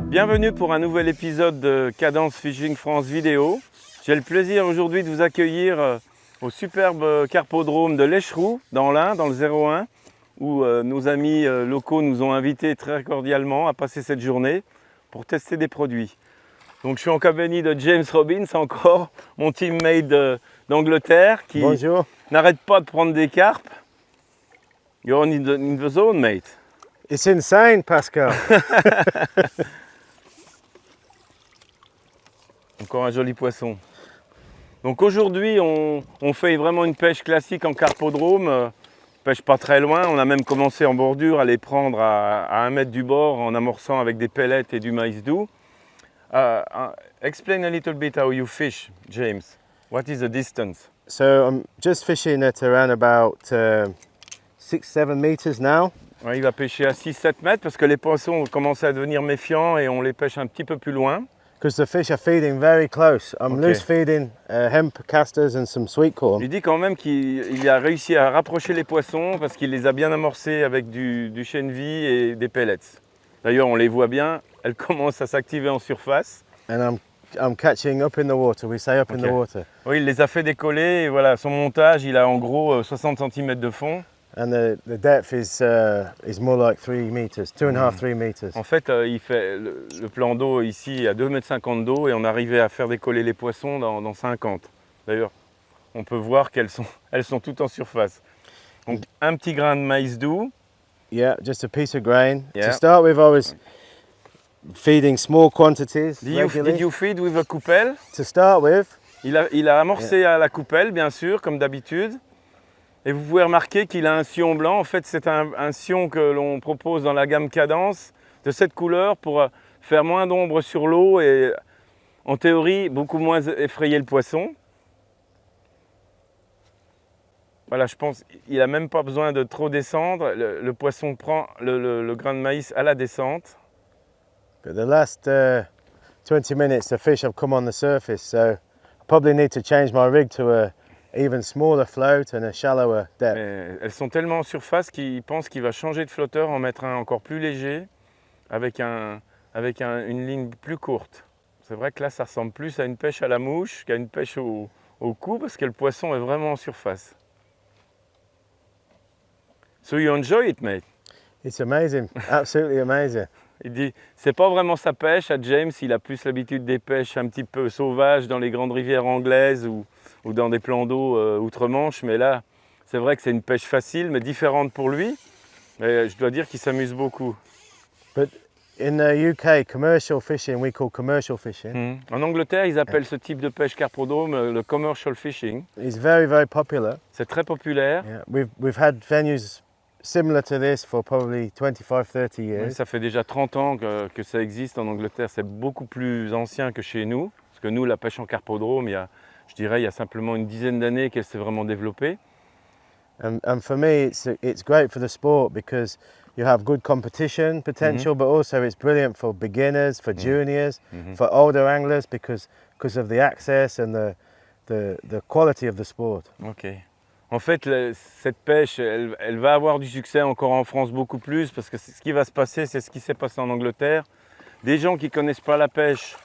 Bienvenue pour un nouvel épisode de Cadence Fishing France vidéo. J'ai le plaisir aujourd'hui de vous accueillir au superbe carpodrome de l'Echeroux, dans l'Ain, dans le 01, où nos amis locaux nous ont invités très cordialement à passer cette journée pour tester des produits. Donc je suis en compagnie de James Robbins, encore mon teammate d'Angleterre, qui n'arrête pas de prendre des carpes. You're in the zone, mate. It's insane, Pascal. Encore un joli poisson. Donc aujourd'hui, on fait vraiment une pêche classique en carpodrome. Pêche pas très loin. On a même commencé en bordure à les prendre à 1 mètre du bord en amorçant avec des pellets et du maïs doux. Explain a little bit how you fish, James. What is the distance? So I'm just fishing at around about 6-7 meters now. Ouais, il va pêcher à 6-7 mètres parce que les poissons commencent à devenir méfiants et on les pêche un petit peu plus loin. Because the fish are feeding very close. I'm loose feeding hemp casters and some sweet corn. Il dit quand même qu'il a réussi à rapprocher les poissons parce qu'il les a bien amorcés avec du chènevis et des pellets. D'ailleurs, on les voit bien, elles commencent à s'activer en surface. And I'm catching up in the water. We say up in the water. Oui, il les a fait décoller et voilà, son montage, il a en gros 60 cm de fond. And the depth is more like 3 meters, 2.5-3 meters. En fait, il fait le plan d'eau ici à 2,50 m d'eau et on arrivait à faire décoller les poissons dans 50. D'ailleurs, on peut voir elles sont toutes en surface. Donc un petit grain de maïs doux. Yeah, just a piece of grain. Yeah. To start with, I was feeding small quantities. Did you feed with a coupelle? To start with. Il a amorcé à la coupelle, bien sûr, comme d'habitude. Et vous pouvez remarquer qu'il a un sion blanc. En fait, c'est un sion que l'on propose dans la gamme Cadence de cette couleur pour faire moins d'ombre sur l'eau et, en théorie, beaucoup moins effrayer le poisson. Voilà, je pense qu'il n'a même pas besoin de trop descendre. Le poisson prend le grain de maïs à la descente. But the last 20 minutes, the fish have come on the surface, so I probably need to change my rig to a even smaller float and a shallower depth. Mais elles sont tellement en surface qu'il pense qu'il va changer de flotteur, en mettre un encore plus léger, avec une ligne plus courte. C'est vrai que là, ça ressemble plus à une pêche à la mouche qu'à une pêche au cou, parce que le poisson est vraiment en surface. So you enjoy it, mate? It's amazing, absolutely amazing. Il dit, c'est pas vraiment sa pêche à James, il a plus l'habitude des pêches un petit peu sauvages dans les grandes rivières anglaises ou dans des plans d'eau outre-Manche, mais là, c'est vrai que c'est une pêche facile, mais différente pour lui. Mais je dois dire qu'il s'amuse beaucoup. But in the UK, commercial fishing, we call commercial fishing. En Angleterre, ils appellent ce type de pêche carpodrome le commercial fishing. It's very, very popular. C'est très populaire. Yeah. We've had venues similar to this for probably 25-30 years. Oui, ça fait déjà 30 ans que ça existe en Angleterre. C'est beaucoup plus ancien que chez nous. Parce que nous, la pêche en carpodrome, je dirais, il y a simplement une dizaine d'années qu'elle s'est vraiment développée. And for me, it's great for the sport because you have good competition potential, but also it's brilliant for beginners, for juniors, for older anglers because of the access and the quality of the sport. Ok. En fait, cette pêche, elle va avoir du succès encore en France beaucoup plus parce que ce qui va se passer, c'est ce qui s'est passé en Angleterre. Des gens qui ne connaissent pas la pêche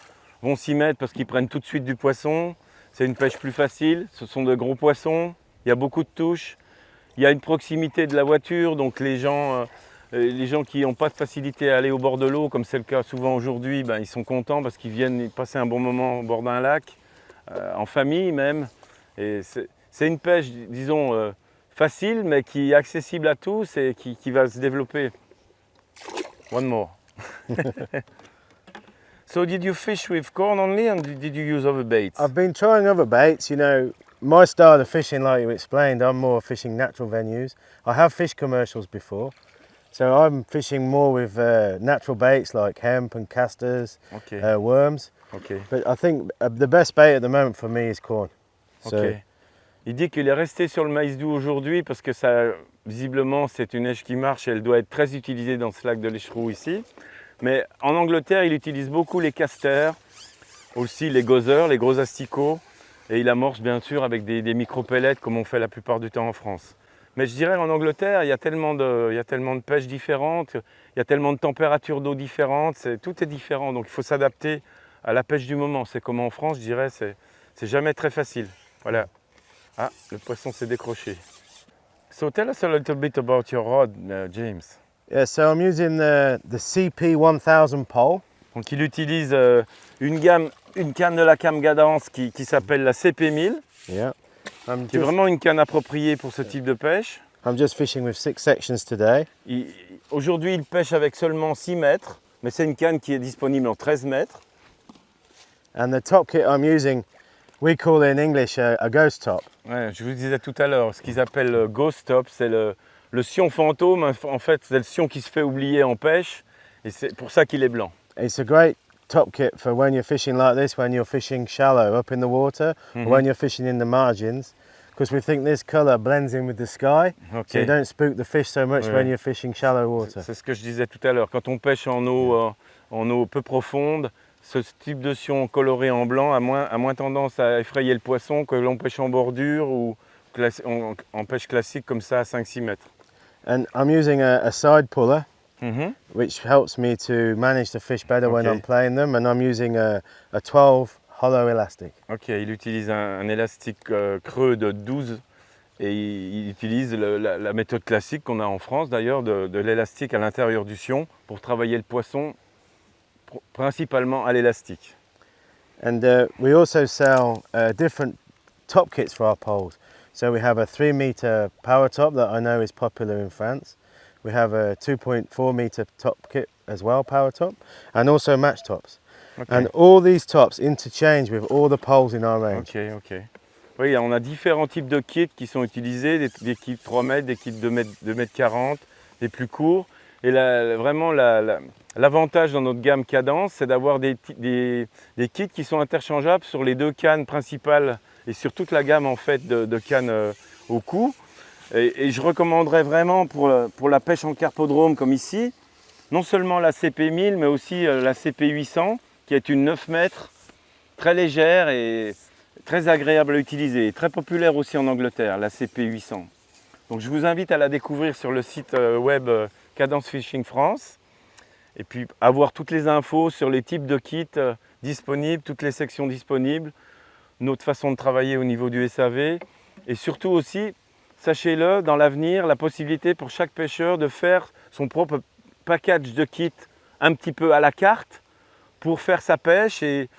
vont s'y mettre parce qu'ils prennent tout de suite du poisson. C'est une pêche plus facile, ce sont de gros poissons, il y a beaucoup de touches. Il y a une proximité de la voiture, donc les gens qui n'ont pas de facilité à aller au bord de l'eau, comme c'est le cas souvent aujourd'hui, ils sont contents parce qu'ils viennent passer un bon moment au bord d'un lac, en famille même. Et c'est une pêche, disons, facile, mais qui est accessible à tous et qui va se développer. One more. So did you fish with corn only and did you use other baits? I've been trying other baits, you know. My style of fishing, like you explained, I'm more fishing natural venues. I have fished commercials before, so I'm fishing more with natural baits like hemp and casters, worms. Okay. But I think the best bait at the moment for me is corn. So, okay. Il dit qu'il est resté sur le maïs doux aujourd'hui parce que ça, visiblement, c'est une neige qui marche et elle doit être très utilisée dans ce lac de l'Echeroux ici. Mais en Angleterre, il utilise beaucoup les casters, aussi les gozzers, les gros asticots. Et il amorce bien sûr avec des micro-pellets comme on fait la plupart du temps en France. Mais je dirais en Angleterre, il y a tellement de pêches différentes, il y a tellement de températures d'eau différentes, tout est différent. Donc il faut s'adapter à la pêche du moment. C'est comme en France, je dirais, c'est jamais très facile. Voilà. Ah, le poisson s'est décroché. So tell us a little bit about your rod, James. Yeah, so I'm using the CP1000 pole. Donc il utilise une canne de la cam Gadance qui s'appelle la CP1000, Yeah. qui est vraiment une canne appropriée pour ce type de pêche. I'm just fishing with 6 sections today. Aujourd'hui, il pêche avec seulement 6 mètres, mais c'est une canne qui est disponible en 13 mètres. And the top kit I'm using, we call in English a ghost top. Ouais, je vous disais tout à l'heure, ce qu'ils appellent le ghost top, c'est le sion fantôme. En fait, c'est le sion qui se fait oublier en pêche, et c'est pour ça qu'il est blanc. It's a great top kit for when you're fishing like this, when you're fishing shallow up in the water, or when you're fishing in the margins, because we think this colour blends in with the sky, so you don't spook the fish so much when you're fishing shallow water. C'est ce que je disais tout à l'heure. Quand on pêche en eau peu profonde, ce type de sion coloré en blanc a moins tendance à effrayer le poisson que l'on pêche en bordure ou en pêche classique comme ça à 5-6 mètres. And I'm using a side puller, which helps me to manage the fish better when I'm playing them, and I'm using a 12 hollow elastic. Ok, il utilise un élastique creux de 12 et il utilise la méthode classique qu'on a en France d'ailleurs de l'élastique à l'intérieur du sion pour travailler le poisson principalement à l'élastique. And we also sell different top kits for our poles. So we have a 3 meter power top that I know is popular in France. We have a 2.4 meter top kit as well, power top, and also match tops. Okay. And all these tops interchange with all the poles in our range. Ok. Oui, on a différents types de kits qui sont utilisés, des kits 3 mètres, des kits 2 mètres 40, des plus courts. Et vraiment, l'avantage dans notre gamme Cadence, c'est d'avoir des kits qui sont interchangeables sur les 2 cannes principales et sur toute la gamme en fait de cannes au cou. Et je recommanderais vraiment pour la pêche en carpodrome comme ici, non seulement la CP1000 mais aussi la CP800 qui est une 9 mètres, très légère et très agréable à utiliser, et très populaire aussi en Angleterre, la CP800. Donc je vous invite à la découvrir sur le site web Cadence Fishing France et puis avoir toutes les infos sur les types de kits disponibles, toutes les sections disponibles, notre façon de travailler au niveau du SAV et surtout aussi, sachez-le, dans l'avenir, la possibilité pour chaque pêcheur de faire son propre package de kits un petit peu à la carte pour faire sa pêche et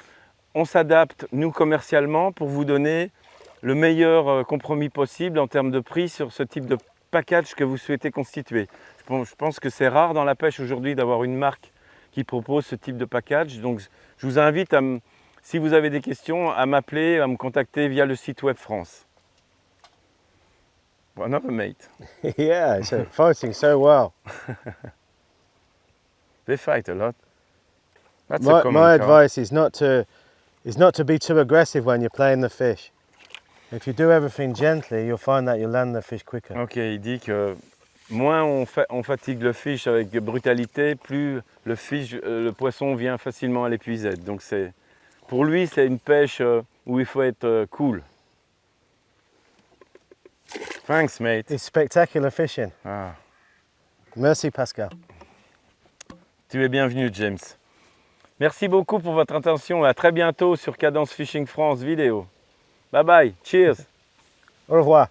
on s'adapte, nous, commercialement, pour vous donner le meilleur compromis possible en termes de prix sur ce type de package que vous souhaitez constituer. Je pense que c'est rare dans la pêche aujourd'hui d'avoir une marque qui propose ce type de package. Donc, je vous invite, si vous avez des questions, à m'appeler, à me contacter via le site web France. Another mate. Yeah, it's fighting so well. They fight a lot. That's My advice is not to be too aggressive when you're playing the fish. If you do everything gently, you'll find that you'll land the fish quicker. Ok, il dit que moins on fatigue le fish avec brutalité, plus le poisson vient facilement à l'épuisette. Donc pour lui, c'est une pêche où il faut être cool. Thanks, mate. It's spectacular fishing. Ah. Merci, Pascal. Tu es bienvenu, James. Merci beaucoup pour votre attention et à très bientôt sur Cadence Fishing France vidéo. Bye bye, cheers. Au revoir.